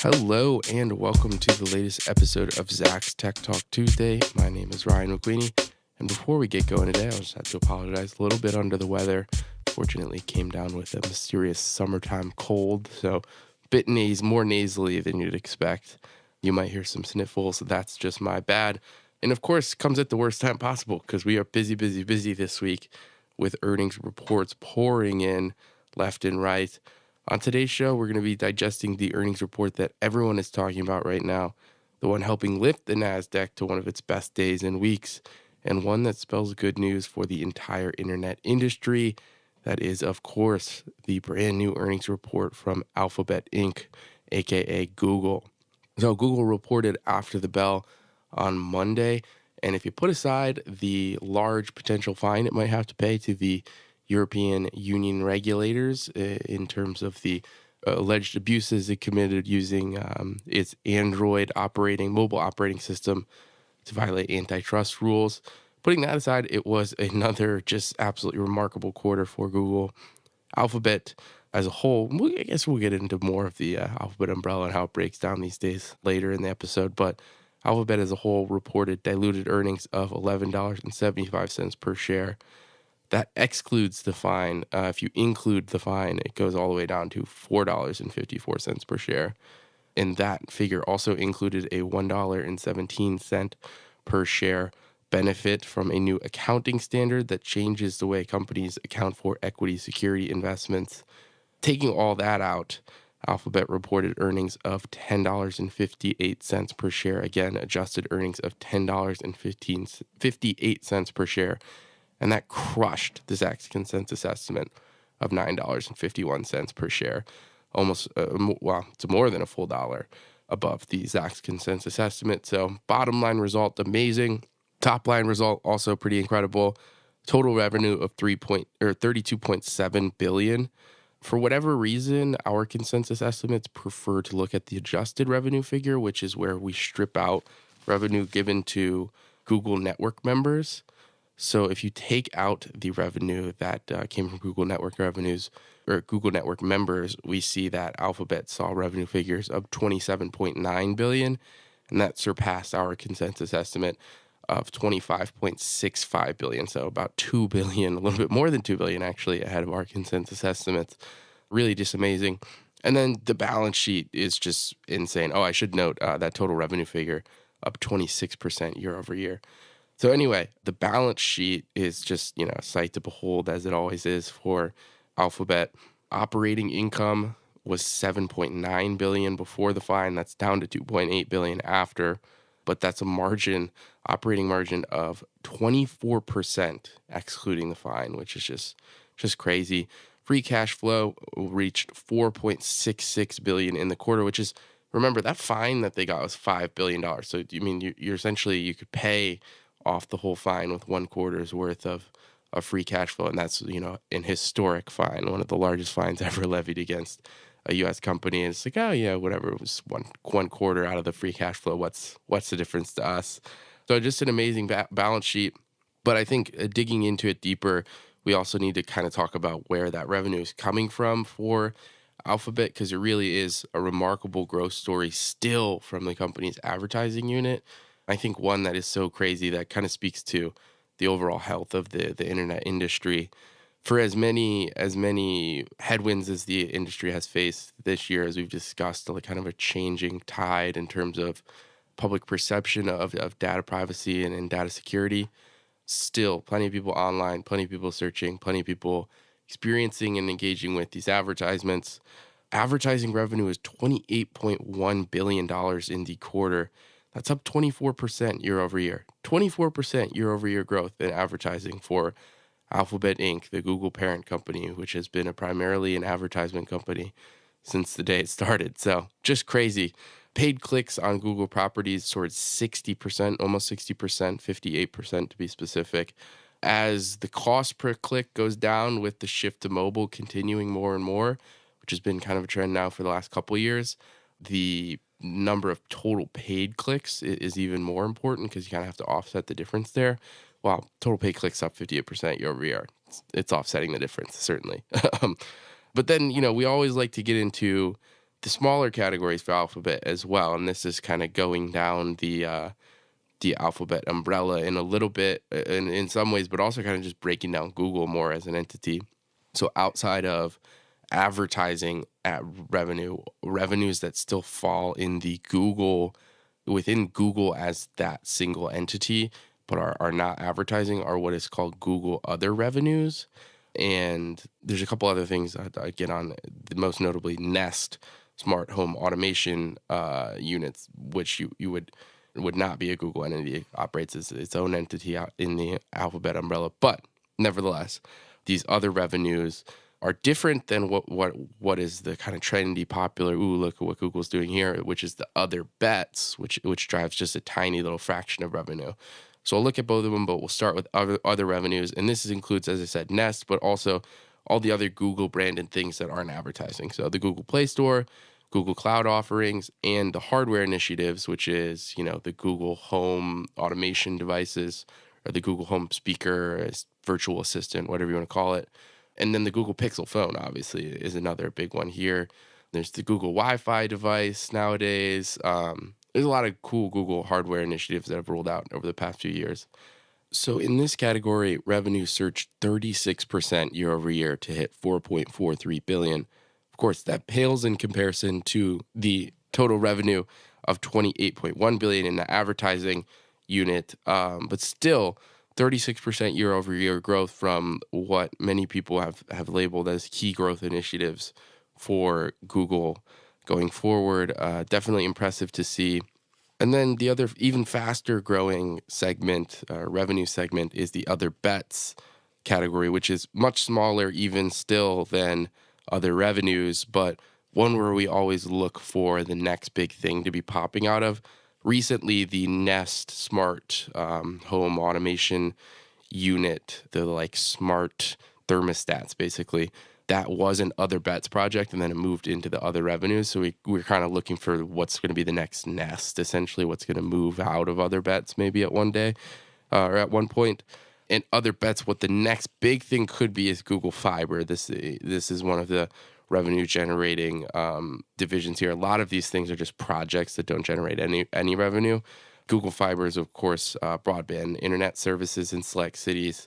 Hello and welcome to the latest episode of Zach's Tech Talk Tuesday. My name is Ryan McQueeney, and before we get going today, I'll just have to apologize. A little bit under the weather. Fortunately, came down with a mysterious summertime cold, so a bit more nasally than you'd expect. You might hear some sniffles. That's just my bad. And of course, comes at the worst time possible because we are busy this week with earnings reports pouring in left and right. On today's show, we're going to be digesting the earnings report that everyone is talking about right now, the one helping lift the NASDAQ to one of its best days and weeks, and one that spells good news for the entire internet industry. That is, of course, the brand new earnings report from Alphabet Inc., aka Google. So Google reported after the bell on Monday, and if you put aside the large potential fine it might have to pay to the European Union regulators in terms of the alleged abuses it committed using its Android mobile operating system to violate antitrust rules. Putting that aside, it was another just absolutely remarkable quarter for Google. Alphabet as a whole, I guess we'll get into more of the Alphabet umbrella and how it breaks down these days later in the episode, but Alphabet as a whole reported diluted earnings of $11.75 per share. That excludes the fine. If you include the fine, it goes all the way down to $4.54 per share. And that figure also included a $1.17 per share benefit from a new accounting standard that changes the way companies account for equity security investments. Taking all that out, Alphabet reported earnings of $10.58 per share. Again, adjusted earnings of $10.58 per share. And that crushed the Zacks consensus estimate of $9.51 per share. Almost, it's more than a full dollar above the Zacks consensus estimate. So bottom line result, amazing. Top line result, also pretty incredible. Total revenue of $32.7 billion. For whatever reason, our consensus estimates prefer to look at the adjusted revenue figure, which is where we strip out revenue given to Google Network members. So if you take out the revenue that came from Google Network revenues or Google Network members, we see that Alphabet saw revenue figures of $27.9 billion, and that surpassed our consensus estimate of $25.65 billion. So about $2 billion, a little bit more than $2 billion actually ahead of our consensus estimates. Really just amazing. And then the balance sheet is just insane. Oh, I should note that total revenue figure up 26% year over year. So anyway, the balance sheet is just, a sight to behold, as it always is for Alphabet. Operating income was $7.9 billion before the fine. That's down to $2.8 billion after, but that's a operating margin of 24%, excluding the fine, which is just crazy. Free cash flow reached $4.66 billion in the quarter, which is, remember, that fine that they got was $5 billion. So you're essentially, you could pay off the whole fine with 1 quarter's worth of free cash flow. And that's, an historic fine, one of the largest fines ever levied against a U.S. company. And it's like, oh, yeah, whatever. It was one quarter out of the free cash flow. What's the difference to us? So just an amazing balance sheet. But I think digging into it deeper, we also need to kind of talk about where that revenue is coming from for Alphabet, because it really is a remarkable growth story still from the company's advertising unit. I think one that is so crazy that kind of speaks to the overall health of the internet industry. For as many headwinds as the industry has faced this year, as we've discussed, like kind of a changing tide in terms of public perception of data privacy and data security, still plenty of people online, plenty of people searching, plenty of people experiencing and engaging with these advertisements. Advertising revenue is $28.1 billion in the quarter. That's up 24% year over year. 24% year over year growth in advertising for Alphabet Inc., the Google parent company, which has been primarily an advertisement company since the day it started. So just crazy. Paid clicks on Google properties soared 60%, almost 60%, 58% to be specific. As the cost per click goes down with the shift to mobile continuing more and more, which has been kind of a trend now for the last couple of years, the number of total paid clicks is even more important because you kind of have to offset the difference there. Wow, total paid clicks up 58% year over year. It's offsetting the difference, certainly. But then, we always like to get into the smaller categories for Alphabet as well, and this is kind of going down the Alphabet umbrella in a little bit, in some ways, but also kind of just breaking down Google more as an entity. So outside of advertising at revenues that still fall in the within Google as that single entity, but are not advertising, are what is called Google other revenues. And there's a couple other things I get on, most notably Nest smart home automation units, which you would not be a Google entity. It operates as its own entity out in the Alphabet umbrella. But nevertheless, these other revenues are different than what is the kind of trendy, popular, ooh, look at what Google's doing here, which is the other bets, which drives just a tiny little fraction of revenue. So I'll look at both of them, but we'll start with other revenues. And this includes, as I said, Nest, but also all the other Google branded things that aren't advertising. So the Google Play Store, Google Cloud offerings, and the hardware initiatives, which is, the Google Home automation devices, or the Google Home speaker, virtual assistant, whatever you want to call it. And then the Google Pixel phone, obviously, is another big one here. There's the Google Wi-Fi device nowadays. There's a lot of cool Google hardware initiatives that have rolled out over the past few years. So in this category, revenue surged 36% year over year to hit $4.43 billion. Of course, that pales in comparison to the total revenue of $28.1 billion in the advertising unit, but still 36% year over year growth from what many people have labeled as key growth initiatives for Google going forward. Definitely impressive to see. And then the other even faster growing segment, revenue segment, is the other bets category, which is much smaller even still than other revenues, but one where we always look for the next big thing to be popping out of. Recently, the Nest smart home automation unit, the smart thermostats, basically, that was an other bets project, and then it moved into the other revenues. So we're kind of looking for what's going to be the next Nest, essentially, what's going to move out of other bets maybe at one day or at one point. And other bets, what the next big thing could be is Google Fiber. This is one of the revenue generating divisions here. A lot of these things are just projects that don't generate any revenue. Google Fiber is, of course, broadband internet services in select cities.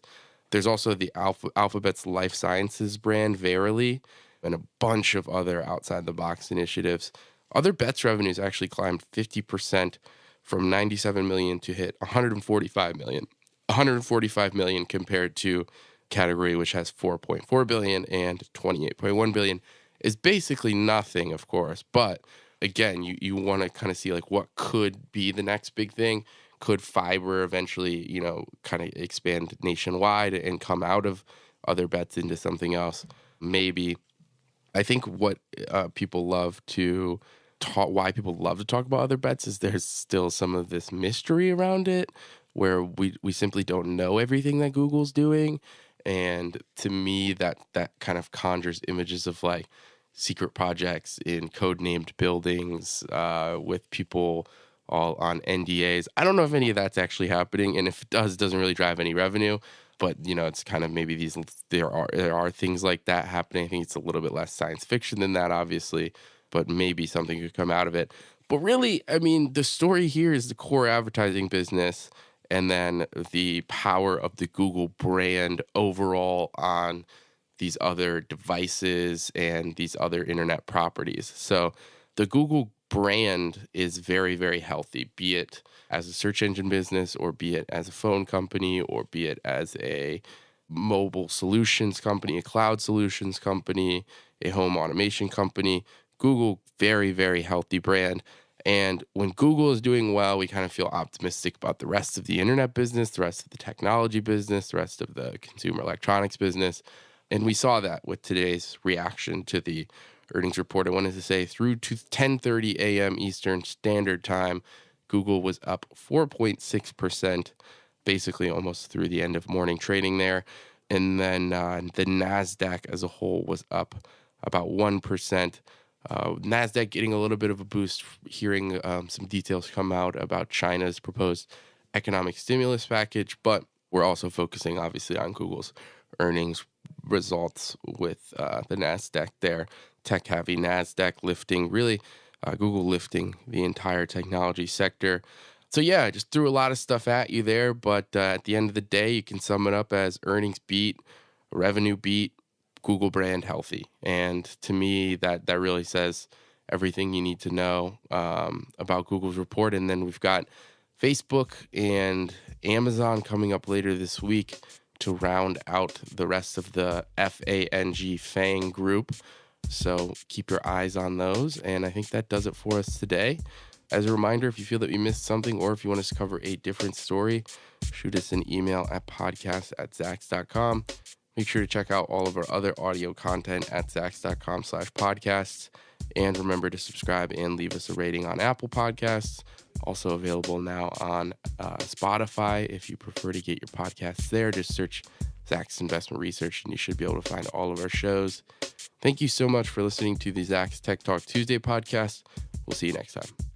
There's also the Alphabet's life sciences brand, Verily, and a bunch of other outside-the-box initiatives. Other bets revenues actually climbed 50% from $97 million to hit $145 million. $145 million compared to category which has $4.4 billion and $28.1 billion is basically nothing, of course. But again, you want to kind of see what could be the next big thing. Could fiber eventually, kind of expand nationwide and come out of other bets into something else? Maybe. I think what people love to why people love to talk about other bets is there's still some of this mystery around it, where we simply don't know everything that Google's doing. And to me, that kind of conjures images of secret projects in code-named buildings with people all on NDAs. I don't know if any of that's actually happening, and if it doesn't really drive any revenue. But it's kind of maybe there are things like that happening. I think it's a little bit less science fiction than that, obviously, but maybe something could come out of it. But really, I mean, the story here is the core advertising business, and then the power of the Google brand overall on these other devices and these other internet properties. So the Google brand is very, very healthy, be it as a search engine business, or be it as a phone company, or be it as a mobile solutions company, a cloud solutions company, a home automation company. Google, very, very healthy brand. And when Google is doing well, we kind of feel optimistic about the rest of the internet business, the rest of the technology business, the rest of the consumer electronics business. And we saw that with today's reaction to the earnings report. I wanted to say through to 10:30 a.m. Eastern Standard Time, Google was up 4.6%, basically almost through the end of morning trading there. And then the NASDAQ as a whole was up about 1%. NASDAQ getting a little bit of a boost, hearing some details come out about China's proposed economic stimulus package, but we're also focusing obviously on Google's earnings results with the NASDAQ there. tech-heavy NASDAQ lifting, really Google lifting the entire technology sector. So yeah, I just threw a lot of stuff at you there, but at the end of the day, you can sum it up as earnings beat, revenue beat, Google brand healthy. And to me, that really says everything you need to know about Google's report. And then we've got Facebook and Amazon coming up later this week to round out the rest of the FANG group. So keep your eyes on those. And I think that does it for us today. As a reminder, if you feel that we missed something or if you want us to cover a different story, shoot us an email at podcast@zacks.com. Make sure to check out all of our other audio content at zacks.com/podcasts. And remember to subscribe and leave us a rating on Apple Podcasts. Also available now on Spotify. If you prefer to get your podcasts there, just search Zacks Investment Research and you should be able to find all of our shows. Thank you so much for listening to the Zacks Tech Talk Tuesday podcast. We'll see you next time.